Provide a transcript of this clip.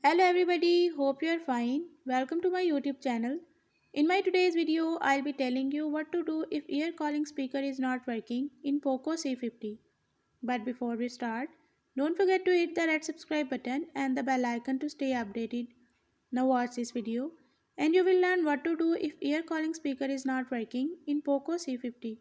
Hello everybody, hope you are fine. Welcome to my YouTube channel. In my today's video, I'll be telling you what to do if ear calling speaker is not working in Poco C50. But before we start, don't forget to hit the red subscribe button and the bell icon to stay updated. Now watch this video and you will learn what to do if ear calling speaker is not working in Poco C50.